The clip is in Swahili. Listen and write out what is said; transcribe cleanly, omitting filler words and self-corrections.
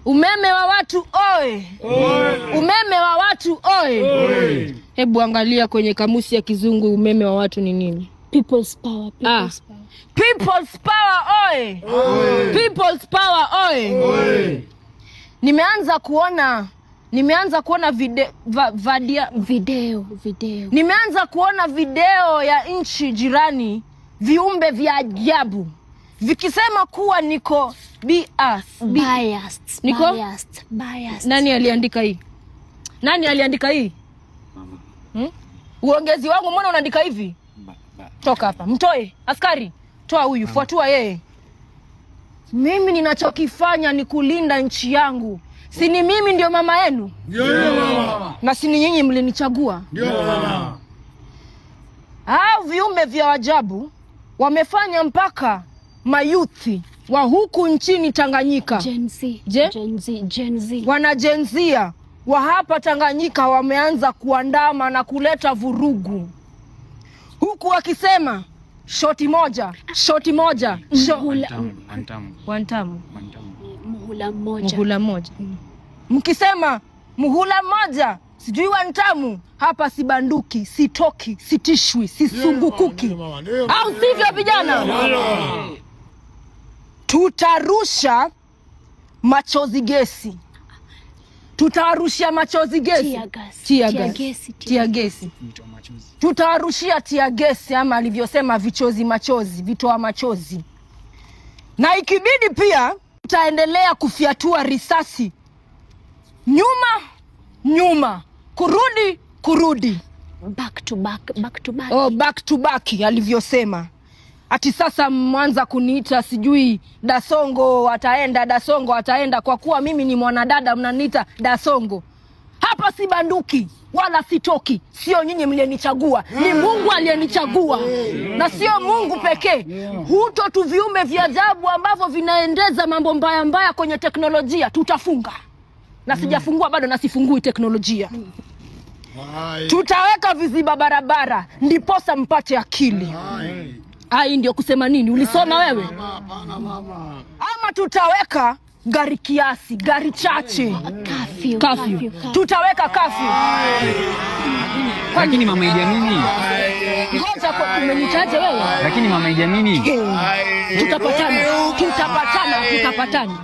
Umeme wa watu oe. Umeme wa watu oe. Hebu angalia kwenye kamusi ya Kizungu umeme wa watu ni nini? People's power. People's power. People's power oe. People's power oe. Nimeanza kuona video. Nimeanza kuona video ya nchi jirani, viumbe vya ajabu vikisema kuwa niko biased. Nani aliandika hii? Mama. Uongezi wangu mbona unaandika hivi? Toka hapa. Mtoe. Askari, toa huyu, fuatua yeye. Mimi ninachokifanya ni kulinda nchi yangu. Si ni mimi ndio mama yenu? Ndio mama. Na si ni nyinyi mlinichagua? Ndio mama. Hao viumbe vya ajabu wamefanya mpaka mayuthi wa huku nchini Tanganyika. Gen Z. Wana jenzia wa hapa Tanganyika wameanza kuandama na kuleta vurugu. Huku wakisema shoti moja. Muhula moja. Mkisema muhula moja, sijui wantamu, hapa sibanduki, sitoki, sitishwi, sisungukuki. Au sivyo vijana? Tutarusha machozi gesi. Tutarushia machozi gesi. Tia gesi. Tutarushia tia gesi, ama alivyosema vichozi machozi, vitoa machozi. Na ikibidi pia tutaendelea kufiatua risasi. Nyuma. Kurudi. Back to back. Back to back alivyosema. Ati sasa mwanza kuniita sijui Dasongo ataenda kwa kuwa mimi ni mwanadada mnaniita Dasongo. Hapa si banduki wala sitoki. Sio nyinyi mlienichagua, ni Mungu aliyenichagua. Na sio Mungu pekee. Huto tu viumbe vya ajabu ambavyo vinaendeza mambo mbaya kwenye teknolojia tutafunga. Na sijafungua bado na sifungui teknolojia. Tutaweka viziba barabara ndiposa mpate akili. Ai ndio kusema nini? Ulisoma wewe? Ama tutaweka gari kiasi, gari chache. Curfew. Tutaweka curfew. Lakini mama Idi Amini. Ngoja kwa umenitaje wewe? Lakini mama Idi Amini. Tutapatana.